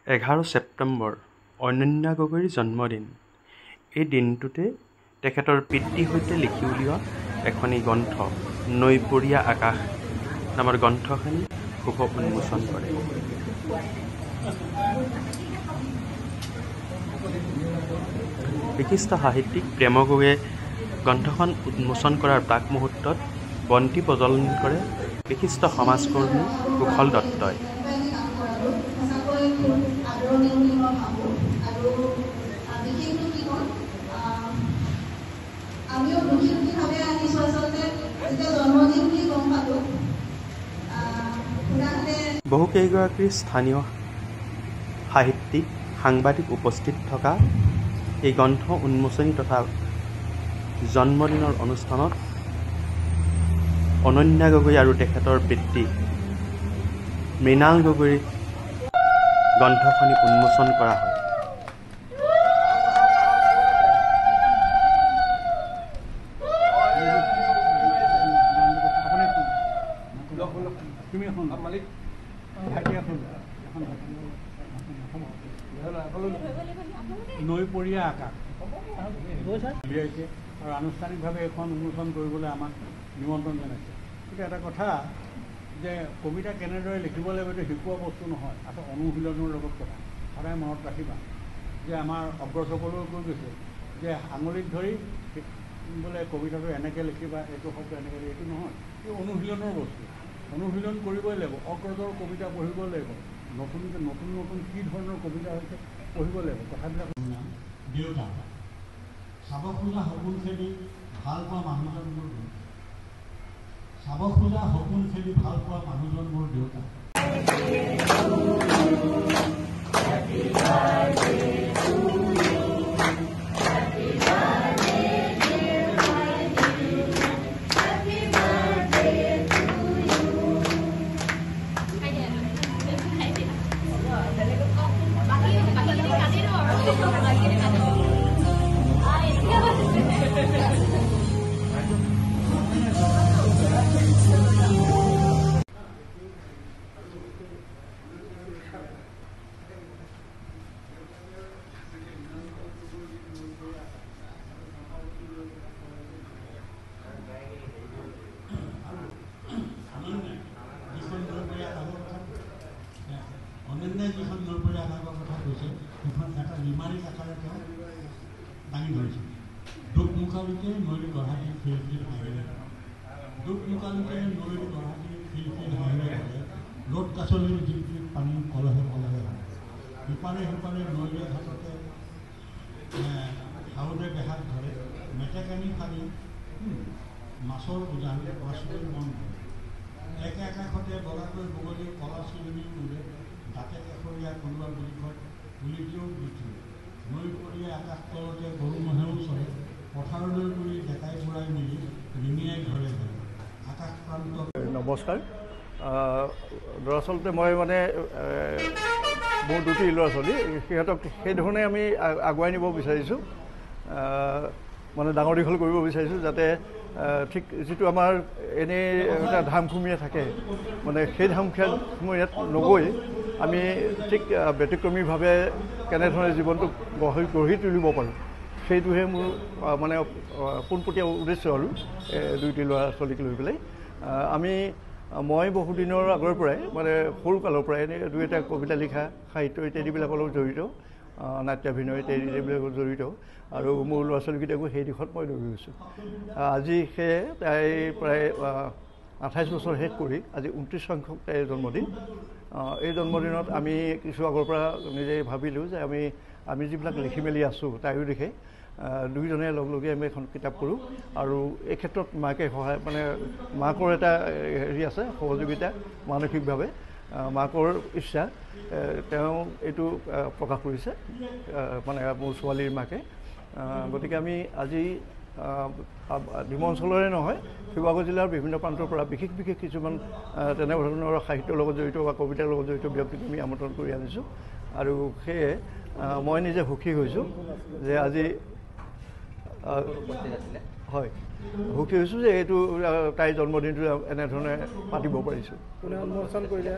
11 ছেপ্টেম্বৰ অনন্যা গগৈৰ জন্মদিন। এই দিনটোতে তেখেতৰ পিতৃৰ সৈতে লিখি উলিওৱা এখনি গ্ৰন্থ নৈপৰীয়া আকাশ নামৰ গ্ৰন্থখনি শুভ উন্মোচন কৰে। বিশিষ্ট সাহিত্যিক প্ৰেম গগৈয়ে গ্ৰন্থখন উন্মোচন কৰাৰ প্ৰাক মুহূৰ্তত বন্তি প্ৰজ্বলন কৰে বিশিষ্ট সমাজকৰ্মী কুশল দত্তই। বহুকেইগৰাকী স্থানীয় সাহিত্যিক সাংবাদিক উপস্থিত থকা এই গ্ৰন্থ উন্মোচনী তথা জন্মদিনৰ অনুষ্ঠানত অনন্যা গগৈ আৰু তেখেতৰ পিতৃ মৃণাল গগৈৰ গ্ৰন্থখনি উন্মোচন কৰা হয়। নৈপৰীয়া আকাশ উলিয়াইছে আৰু আনুষ্ঠানিকভাৱে এখন উন্মোচন কৰিবলৈ আমাক নিমন্ত্ৰণ জনাইছে। কিন্তু এটা কথা যে কবিতা কেনেদৰে লিখিব লাগিব এইটো শিকোৱা বস্তু নহয়, আচলতে অনুশীলনৰ লগত কথা। সদায় মনত ৰাখিবা যে আমাৰ অগ্ৰজসকলেও কৈ গৈছে যে আঙুলিত ধৰি বোলে কবিতাটো এনেকৈ লিখিবা, এইটো শব্দ এনেকৈ এইটো নহয়, এই অনুশীলনৰ বস্তু। অনুশীলন কৰিবই লাগিব। অগ্ৰজৰ কবিতা পঢ়িব লাগিব, নতুনকৈ নতুন নতুন কি ধৰণৰ কবিতা হৈছে পঢ়িব লাগিব। কথাবিলাক দেউতা চাব খোজা সপোন খেলি ভাল পোৱা মানুহজন মোৰ দেউতা। চাব খোজা সপোন খেলি ভাল পোৱা মানুহজন মোৰ দেউতা। অনন্যাই যিখন নৈপৰীয়া আকাশৰ কথা কৈছে সেইখন এটা নিমাৰিক আকাৰে তেওঁ দাঙি ধৰিছে। দুখ মুখালোকে নৈৰ গঢ়াটি খিলখিল হাঁহিৰে, দুখ মুখালোকে নৈৰ গঢ়াটি খিলখিল হাঁহিৰে ধৰে, ৰ'দ কাছলিৰ জিলজিল পানী কলহে কলহে হয়। সিপাৰে সিপাৰে নৈৰে ঘাটতে হাউৰে বেহাত ধৰে, মেটেকানি ফালি মাছৰ উজান মাছলৈ মন ধৰে। একে আকাশতে বগাকৈ বগলী কলা চিলনি উৰে, দাঁতে কাষৰীয়া কোনোবা বুলি কয় পুলিটিও বৃদ্ধি। নৈপৰীয়া আকাশ তলতে গৰু মহেও চৰে, পথাৰলৈ কৰি ডেকাই বুঢ়াই মিলি ৰিঙিয়াই ঘৰে ঘৰে আকাশ প্ৰান্ত। নমস্কাৰ। দৰাচলতে মই মানে মোৰ দুটি ল'ৰা ছোৱালী, সিহঁতক সেইধৰণে আমি আগুৱাই নিব বিচাৰিছোঁ, মানে ডাঙৰ দীঘল কৰিব বিচাৰিছোঁ, যাতে ঠিক যিটো আমাৰ এনেই এটা ধামখুমীয়া থাকে, মানে সেই ধামখুমীয়াত নগৈ আমি ঠিক ব্যতিক্ৰমীভাৱে কেনেধৰণে জীৱনটো গঢ়ি তুলিব পাৰোঁ, সেইটোহে মোৰ মানে পোনপটীয়া উদ্দেশ্য আৰু দুইটি ল'ৰা ছোৱালীক লৈ পেলাই। মই বহুদিনৰ আগৰ পৰাই মানে সৰুকালৰ পৰাই এনেই দুই এটা কবিতা লিখা, সাহিত্য ইত্যাদিবিলাকৰ লগত জড়িত, নাট্যাভিনয় ইত্যাদিবিলাকৰ জড়িত, আৰু মোৰ ল'ৰা ছোৱালীকেইটাকো সেই দিশত মই লৈ গৈছোঁ। আজি সেয়ে তাই প্ৰায় 28 বছৰ শেষ কৰি আজি 29 সংখ্যক তাইৰ জন্মদিন। এই জন্মদিনত আমি কিছু আগৰ পৰা নিজে ভাবিলোঁ যে আমি যিবিলাক লিখি মেলি আছোঁ তাইও লিখে, দুয়োজনে লগলগি আমি এখন কিতাপ কৰোঁ। আৰু এই ক্ষেত্ৰত মাকে সহায়, মানে মাকৰ এটা হেৰি আছে, সহযোগিতা মানসিকভাৱে মাকৰ ইচ্ছা, তেওঁ এইটো প্ৰকাশ কৰিছে, মানে মোৰ ছোৱালীৰ মাকে। গতিকে আমি আজি ডিমৌ অঞ্চলৰে নহয়, শিৱসাগৰ জিলাৰ বিভিন্ন প্ৰান্তৰ পৰা বিশেষ কিছুমান তেনেধৰণৰ সাহিত্যৰ লগত জড়িত বা কবিতাৰ লগত জড়িত ব্যক্তিক আমি আমন্ত্ৰণ কৰি আনিছোঁ। আৰু সেয়ে মই নিজে সুখী হৈছোঁ যে আজি হয় সুখী হৈছোঁ যে এইটো তাইৰ জন্মদিনটো এনেধৰণে পাতিব পাৰিছোঁ। কোনে উন্মোচন কৰিলে?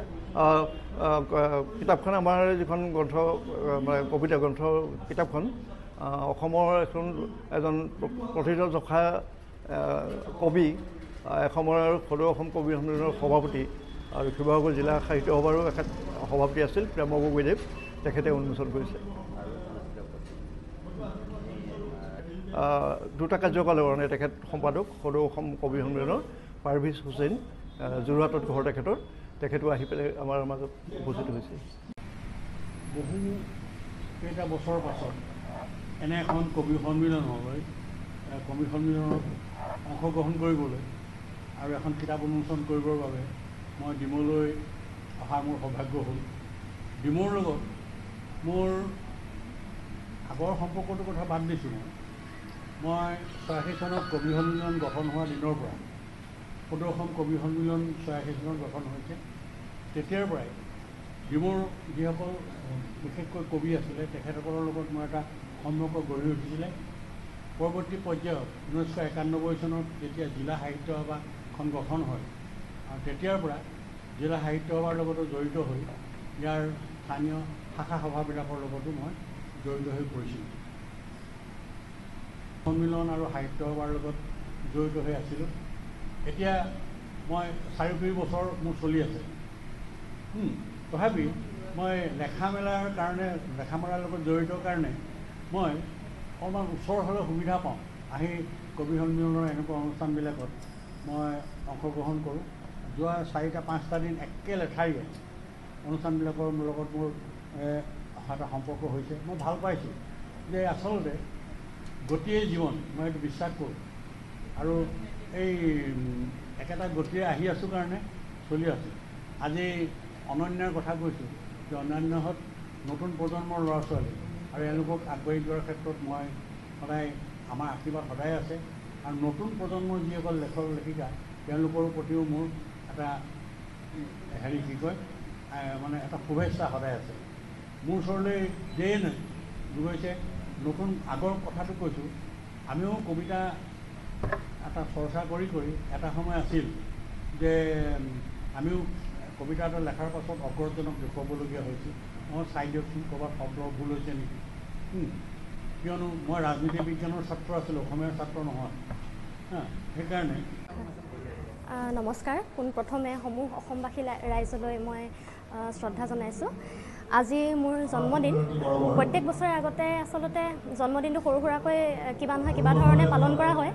কিতাপখন আমাৰ যিখন গ্ৰন্থ মানে কবিতা গ্ৰন্থ কিতাপখন অসমৰ এজন প্ৰথিতযশা কবি, এসময়ৰ সদৌ অসম কবি সন্মিলনৰ সভাপতি আৰু শিৱসাগৰ জিলা সাহিত্য সভাৰো এখেত সভাপতি আছিল প্ৰেম গগৈদেৱ, তেখেতে উন্মোচন কৰিছে। 2টা কাৰ্যকালৰ কাৰণে তেখেত সম্পাদক সদৌ অসম কবি সন্মিলনৰ পাৰভেজ হুছেইন, যোৰহাটত ঘৰ তেখেতো আহি পেলাই আমাৰ মাজত উপস্থিত হৈছে। বহু কেইটা বছৰৰ পাছত এনে এখন কবি সন্মিলনলৈ অংশগ্ৰহণ কৰিবলৈ আৰু এখন কিতাপ উন্মোচন কৰিবৰ বাবে মই ডিমৌলৈ অহাৰ মোৰ সৌভাগ্য হ'ল। ডিমৌৰ লগত মোৰ আগৰ সম্পৰ্কটোৰ কথা বাদ দিছোঁ। মই 86 চনত কবি সন্মিলন গঠন হোৱা দিনৰ পৰা সদৌ অসম কবি সন্মিলন 86 চনত গঠন হৈছে, তেতিয়াৰ পৰাই ডিমৌৰ যিসকল বিশেষকৈ কবি আছিলে তেখেতসকলৰ লগত মোৰ এটা সম্পৰ্ক গঢ়ি উঠিছিলে। পৰৱৰ্তী পৰ্যায়ত 1991 চনত যেতিয়া জিলা সাহিত্য সভাখন গঠন হয় আৰু তেতিয়াৰ পৰা জিলা সাহিত্য সভাৰ লগতো জড়িত হৈ ইয়াৰ স্থানীয় শাখা সভাবিলাকৰ লগতো মই জড়িত হৈ পৰিছিলোঁ। সন্মিলন আৰু সাহিত্য সভাৰ লগত জড়িত হৈ আছিলোঁ। এতিয়া মই 4-5 বছৰ মোৰ চলি আছে। তথাপি মই লেখা মেলাৰ লগত জড়িত কাৰণে মই অকণমান ওচৰ হ'লে সুবিধা পাওঁ। আহি কবি সন্মিলনৰ এনেকুৱা অনুষ্ঠানবিলাকত মই অংশগ্ৰহণ কৰোঁ। যোৱা 4-5টা দিন একে লেঠাৰিয়ে অনুষ্ঠানবিলাকৰ লগত মোৰ এটা সম্পৰ্ক হৈছে। মই ভাল পাইছোঁ যে আচলতে গতিয়ে জীৱন, মই এইটো বিশ্বাস কৰোঁ আৰু এই একেটা গতিয়ে আহি আছোঁ কাৰণে চলি আছোঁ। আজি অনন্যাৰ কথা কৈছোঁ যে অনন্যাহঁত নতুন প্ৰজন্মৰ ল'ৰা ছোৱালী আৰু এওঁলোকক আগবাঢ়ি যোৱাৰ ক্ষেত্ৰত মই সদায় আমাৰ আশীৰ্বাদ সদায় আছে আৰু নতুন প্ৰজন্মৰ যিসকল লেখক লেখিকা তেওঁলোকৰ প্ৰতিও মোৰ এটা মানে এটা শুভেচ্ছা সদায় আছে। মোৰ ওচৰলৈ যেয়ে গৈছে নতুন আগৰ কথাটো কৈছোঁ, আমিও কবিতা এটা চৰ্চা কৰি এটা সময় আছিল যে আমিও কবিতা এটা লেখাৰ পাছত অগ্ৰজনক দেখুৱাবলগীয়া হৈছিল। মই চাই দিয়কচোন ক'ৰবাত শব্দ ভুল হৈছে নেকি, কিয়নো মই ৰাজনীতি বিজ্ঞানৰ ছাত্ৰ আছিলোঁ, অসমীয়াৰ ছাত্ৰ নহয়। সেইকাৰণে নমস্কাৰ। পোনপ্ৰথমে সমূহ অসমবাসী ৰাইজলৈ মই শ্ৰদ্ধা জনাইছোঁ। আজি মোৰ জন্মদিন। প্ৰত্যেক বছৰে আগতে আচলতে জন্মদিনটো সৰু সুৰাকৈ কিবা নহয় কিবা ধৰণে পালন কৰা হয়,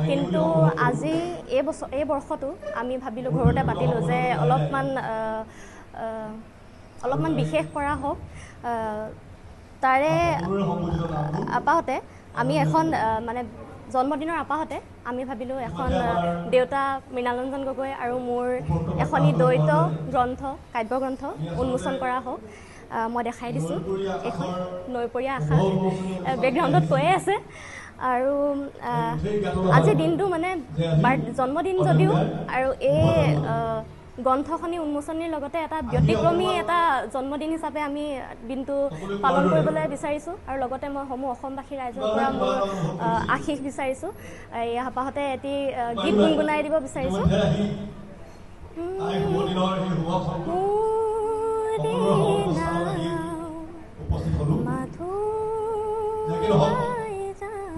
কিন্তু আজি এই বৰ্ষটো আমি ভাবিলোঁ ঘৰতে পাতিলোঁ যে অলপমান বিশেষ কৰা হওক। তাৰে আপাহতে আমি এখন মানে জন্মদিনৰ আপাহতে আমি ভাবিলোঁ এখন দেউতা মৃণালঞ্জন গগৈ আৰু মোৰ এখনি দ্বৈত গ্ৰন্থ কাব্যগ্ৰন্থ উন্মোচন কৰা হওক। মই দেখাই দিছোঁ এইখন নৈপৰীয়া আশা বেকগ্ৰাউণ্ডত কৈয়ে আছে। আৰু আজিৰ দিনটো মানে জন্মদিন যদিও আৰু এই গ্ৰন্থখনি উন্মোচনীৰ লগতে এটা ব্যতিক্ৰমী এটা জন্মদিন হিচাপে আমি দিনটো পালন কৰিবলৈ বিচাৰিছোঁ আৰু লগতে মই সমূহ অসমবাসী ৰাইজৰ পৰা মোৰ আশীষ বিচাৰিছোঁ। এই আপাহতে এটি গীত গুণগুণাই দিব বিচাৰিছোঁ।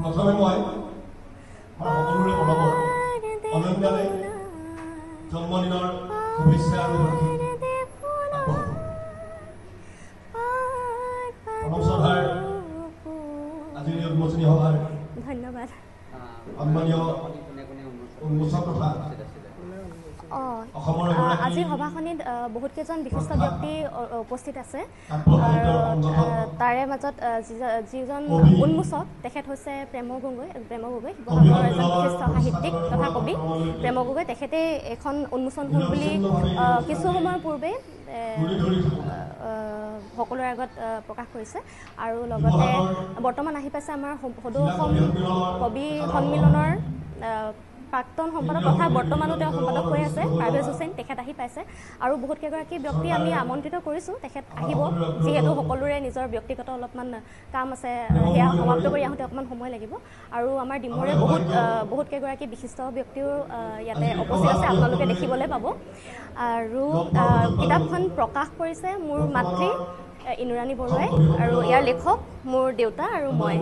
প্ৰথমে মই সকলোৰে মনত অনন্যালৈ জন্মদিনৰ শুভেচ্ছা আৰু সভাৰ আজিৰ উন্মোচনী সভাৰ ধন্যবাদ। সন্মানীয় উন্মোচক তথা আজিৰ সভাখনিত বহুতকেইজন বিশিষ্ট ব্যক্তি উপস্থিত আছে আৰু তাৰে মাজত যিজন উন্মোচক তেখেত হৈছে প্ৰেম গগৈ। শিৱসাগৰৰ এজন বিশিষ্ট সাহিত্যিক তথা কবি প্ৰেম গগৈ। তেখেতে এখন উন্মোচন হ'ল বুলি কিছু সময়ৰ পূৰ্বে সকলোৰে আগত প্ৰকাশ কৰিছে আৰু লগতে বৰ্তমান আহি পাইছে আমাৰ সদৌ অসম কবি সন্মিলনৰ প্ৰাক্তন সম্পাদক তথা বৰ্তমানো তেওঁ সম্পাদক হৈ আছে পাৰভেজ হুছেইন, তেখেত আহি পাইছে আৰু বহুত কেইগৰাকী ব্যক্তি আমি আমন্ত্ৰিত কৰিছোঁ, তেখেত আহিব। যিহেতু সকলোৰে নিজৰ ব্যক্তিগত অলপমান কাম আছে, সেয়া সমাপ্ত কৰি আহোঁতে অকণমান সময় লাগিব। আৰু আমাৰ ডিমৌৰে বহুত কেইগৰাকী বিশিষ্ট ব্যক্তিও ইয়াতে উপস্থিত আছে, আপোনালোকে দেখিবলৈ পাব। আৰু কিতাপখন প্ৰকাশ কৰিছে মোৰ মাতৃ ইনুৰাণী বৰুৱাই, আৰু ইয়াৰ লেখক মোৰ দেউতা আৰু মই।